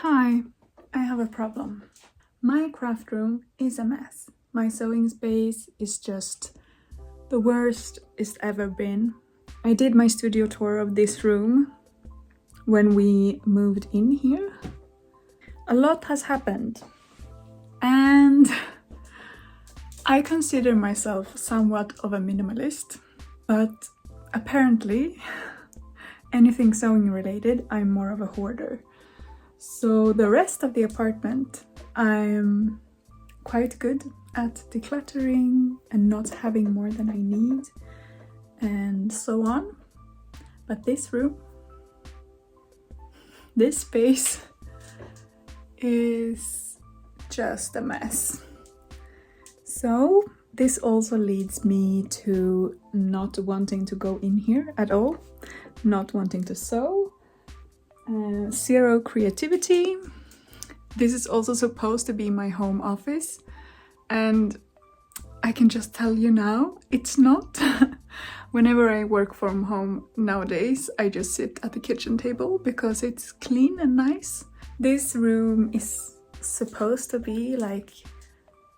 Hi, I have a problem. My craft room is a mess. My sewing space is just the worst it's ever been. I did my studio tour of this room when we moved in here. A lot has happened, and I consider myself somewhat of a minimalist, but apparently anything sewing related, I'm more of a hoarder. So the rest of the apartment, I'm quite good at decluttering and not having more than I need and so on. But this room, this space is just a mess. So this also leads me to not wanting to go in here at all, not wanting to sew, zero creativity. This is also supposed to be my home office, and I can just tell you now, it's not. Whenever I work from home nowadays, I just sit at the kitchen table because it's clean and nice. This room is supposed to be like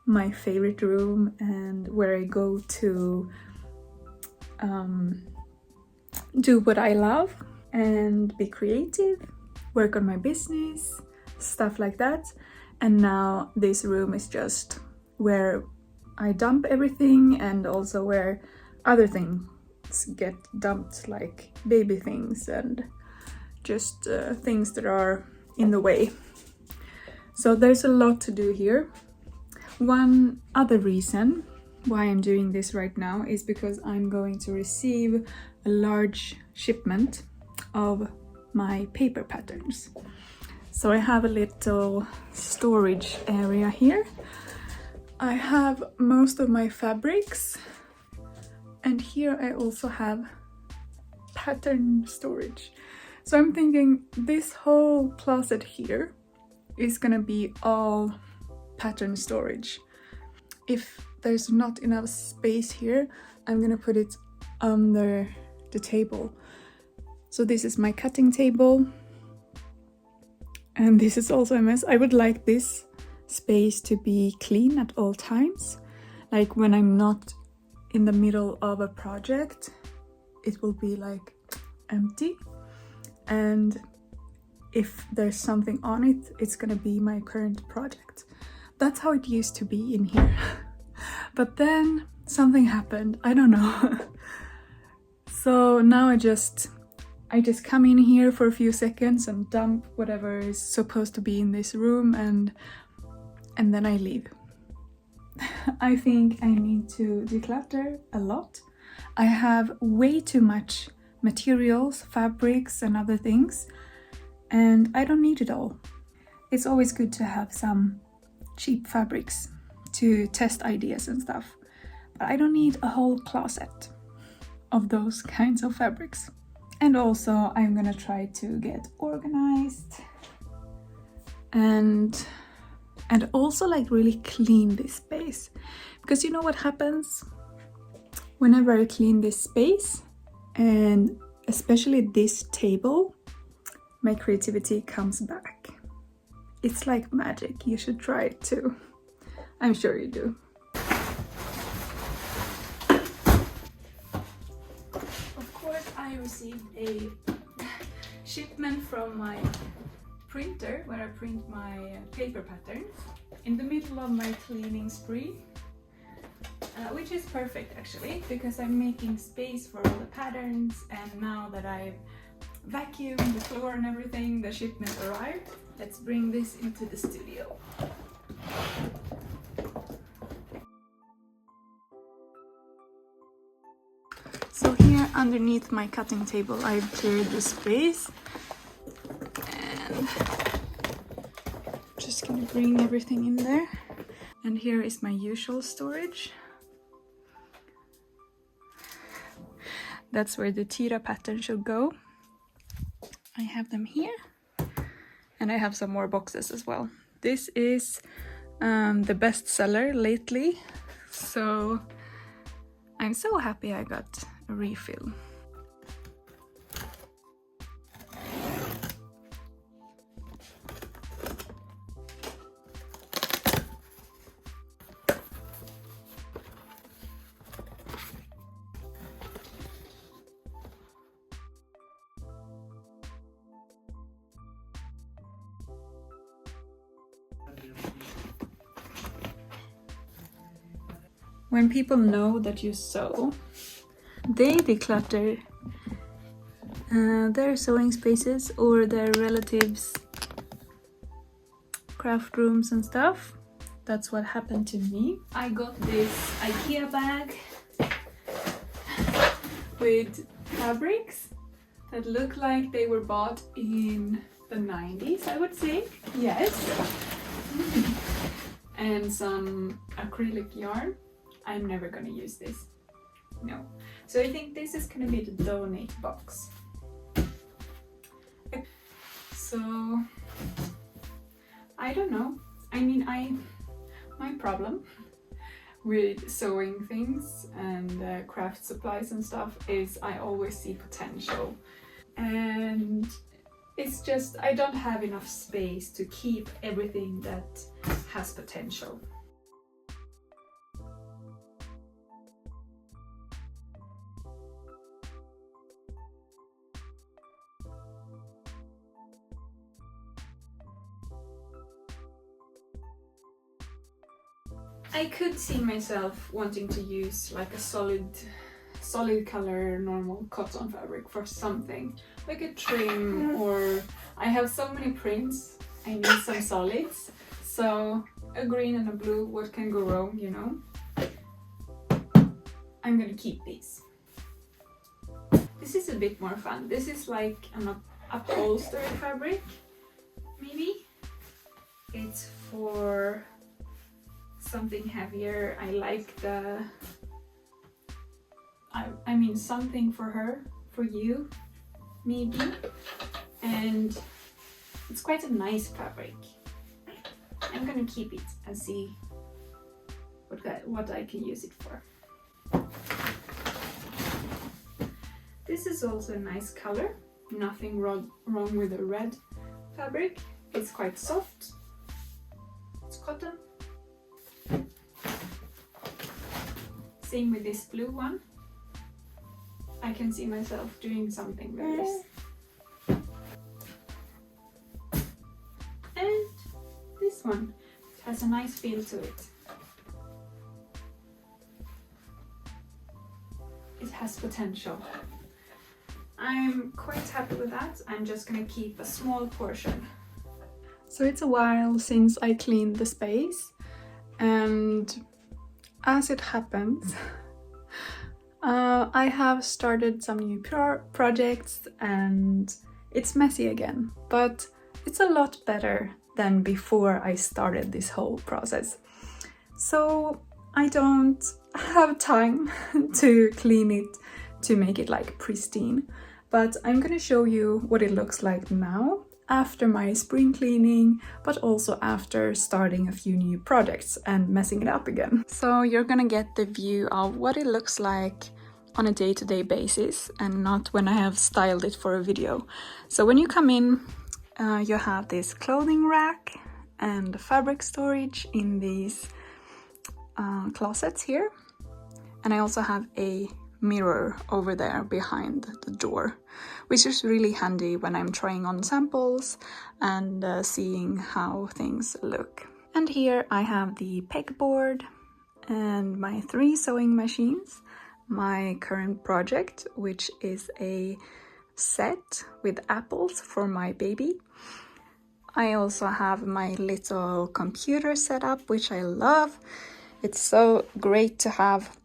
my favorite room and where I go to do what I love and be creative, work on my business, stuff like that. And now this room is just where I dump everything, and also where other things get dumped, like baby things and just things that are in the way. So there's a lot to do here. One other reason why I'm doing this right now is because I'm going to receive a large shipment of my paper patterns. So I have a little storage area here. I have most of my fabrics, and here I also have pattern storage. So I'm thinking this whole closet here is gonna be all pattern storage. If there's not enough space here, I'm gonna put it under the table. So this is my cutting table, and this is also a mess. I would like this space to be clean at all times. Like when I'm not in the middle of a project, it will be like empty, and if there's something on it, it's gonna be my current project. That's how it used to be in here. But then something happened, I don't know. So now I just come in here for a few seconds and dump whatever is supposed to be in this room, and then I leave. I think I need to declutter a lot. I have way too much materials, fabrics and other things, and I don't need it all. It's always good to have some cheap fabrics to test ideas and stuff, but I don't need a whole closet of those kinds of fabrics. And also I'm gonna try to get organized and also like really clean this space, because you know what happens whenever I clean this space, and especially this table, my creativity comes back. It's like magic. You should try it too. I'm sure you do. Of course, I received a shipment from my printer where I print my paper patterns in the middle of my cleaning spree, which is perfect actually, because I'm making space for all the patterns, and now that I've vacuumed the floor and everything, the shipment arrived. Let's bring this into the studio. So here underneath my cutting table, I've cleared the space, and just gonna bring everything in there. And here is my usual storage. That's where the Tira pattern should go. I have them here, and I have some more boxes as well. This is the best seller lately, so I'm so happy I got a refill. when people know that you sew, they declutter their sewing spaces or their relatives' craft rooms and stuff. That's what happened to me. I got this IKEA bag with fabrics that look like they were bought in the 90s, I would say. Yes. And some acrylic yarn. I'm never gonna use this. No. So I think this is gonna be the donate box. So I don't know. I mean, my problem with sewing things and craft supplies and stuff is I always see potential, and it's just I don't have enough space to keep everything that has potential. I could see myself wanting to use like a solid color normal cotton fabric for something like a trim, or I have so many prints, I need some solids, so a green and a blue, what can go wrong, you know? I'm gonna keep these. This is a bit more fun. This is like an upholstery fabric, maybe. It's for something heavier. I like the I mean something for her, for you maybe, and it's quite a nice fabric. I'm gonna keep it and see what I can use it for. This is also a nice color, nothing wrong with the red fabric. It's quite soft, it's cotton. Same with this blue one. I can see myself doing something with this. And this one has a nice feel to it. It has potential. I'm quite happy with that. I'm just gonna keep a small portion. So it's a while since I cleaned the space, and as it happens, I have started some new projects and it's messy again, but it's a lot better than before I started this whole process. So I don't have time to clean it, to make it like pristine, but I'm gonna show you what it looks like now after my spring cleaning, but also after starting a few new projects and messing it up again. So you're gonna get the view of what it looks like on a day-to-day basis and not when I have styled it for a video. So when you come in, you have this clothing rack and fabric storage in these closets here. And I also have a mirror over there behind the door, which is really handy when I'm trying on samples and seeing how things look. And here I have the pegboard and my 3 sewing machines, my current project, which is a set with apples for my baby. I also have my little computer set up, which I love. It's so great to have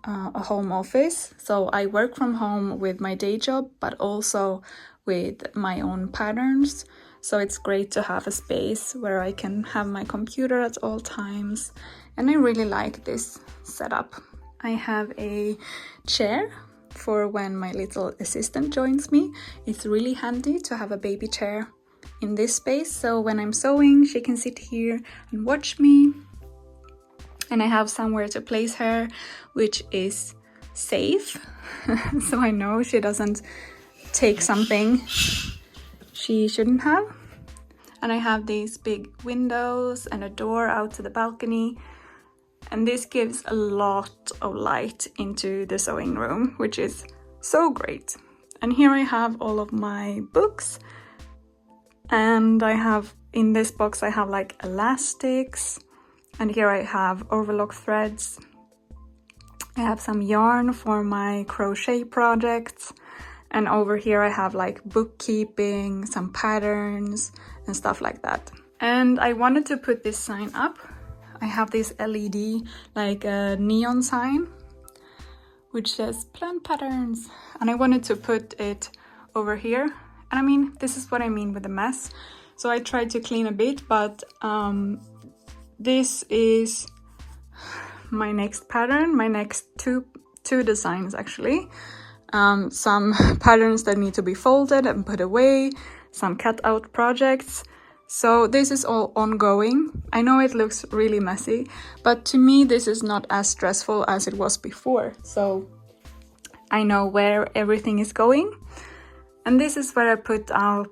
a home office. So I work from home with my day job, but also with my own patterns. So it's great to have a space where I can have my computer at all times. And I really like this setup. I have a chair for when my little assistant joins me. It's really handy to have a baby chair in this space. So when I'm sewing, she can sit here and watch me. And I have somewhere to place her, which is safe. So I know she doesn't take something she shouldn't have. And I have these big windows and a door out to the balcony. And this gives a lot of light into the sewing room, which is so great. And here I have all of my books. And I have, in this box, I have like elastics. And here I have overlock threads I have some yarn for my crochet projects, and over here I have like bookkeeping, some patterns and stuff like that. And I wanted to put this sign up. I have this LED, like a neon sign, which says plant patterns, and I wanted to put it over here. And I mean, this is what I mean with a mess. So I tried to clean a bit, but this is my next pattern, my next two designs actually. Some patterns that need to be folded and put away, some cut out projects. So this is all ongoing. I know it looks really messy, but to me this is not as stressful as it was before. So I know where everything is going. And this is where I put up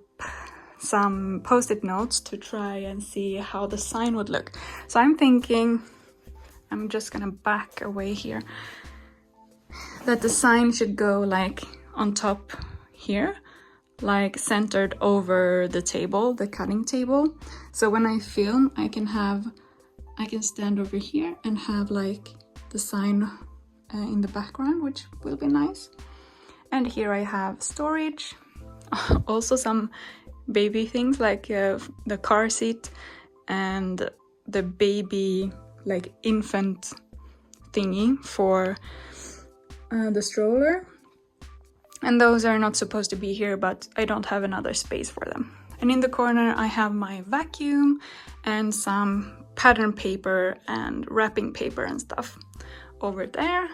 some post-it notes to try and see how the sign would look. So I'm thinking, I'm just gonna back away here, that the sign should go like on top here, like centered over the table, the cutting table. So when I film, I can stand over here and have like the sign in the background, which will be nice. And here I have storage, also some baby things like the car seat and the baby like infant thingy for the stroller. And those are not supposed to be here, but I don't have another space for them. And in the corner I have my vacuum and some pattern paper and wrapping paper and stuff over there.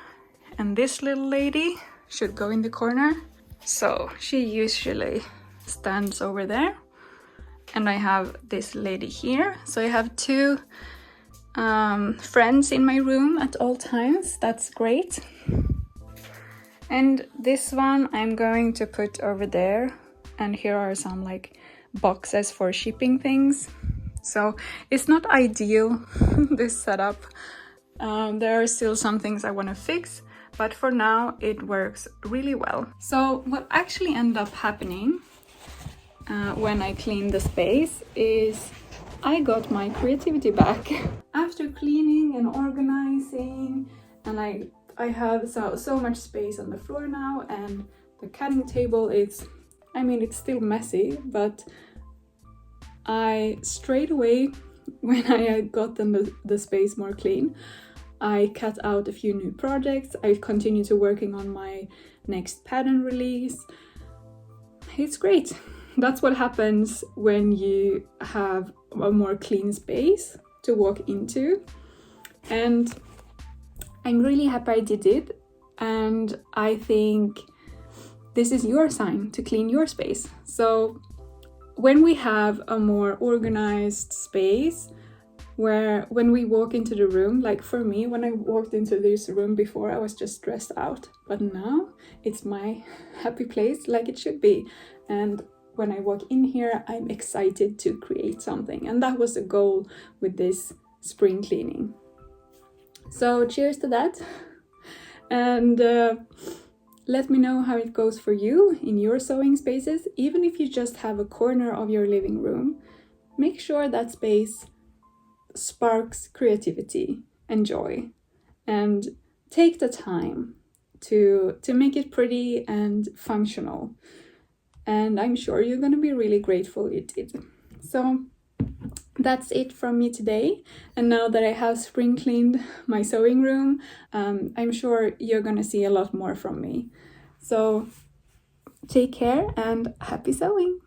And this little lady should go in the corner. So she usually stands over there. And I have this lady here. So I have two friends in my room at all times. That's great. And this one I'm going to put over there. And here are some like boxes for shipping things. So it's not ideal, this setup. There are still some things I want to fix, but for now it works really well. So what actually ended up happening when I cleaned the space is I got my creativity back. After cleaning and organizing, and I have so much space on the floor now, and the cutting table is, I mean, it's still messy, but I straight away, when I had gotten the space more clean, I cut out a few new projects. I continue to working on my next pattern release. It's great. That's what happens when you have a more clean space to walk into. And I'm really happy I did it. And I think this is your sign to clean your space. So when we have a more organized space, where when we walk into the room, like for me, when I walked into this room before, I was just stressed out. But now it's my happy place, like it should be. And when I walk in here, I'm excited to create something. And that was the goal with this spring cleaning. So cheers to that. And let me know how it goes for you in your sewing spaces. Even if you just have a corner of your living room, make sure that space sparks creativity and joy, and take the time to make it pretty and functional. And I'm sure you're going to be really grateful you did. So that's it from me today. And now that I have spring cleaned my sewing room, I'm sure you're going to see a lot more from me. So take care and happy sewing!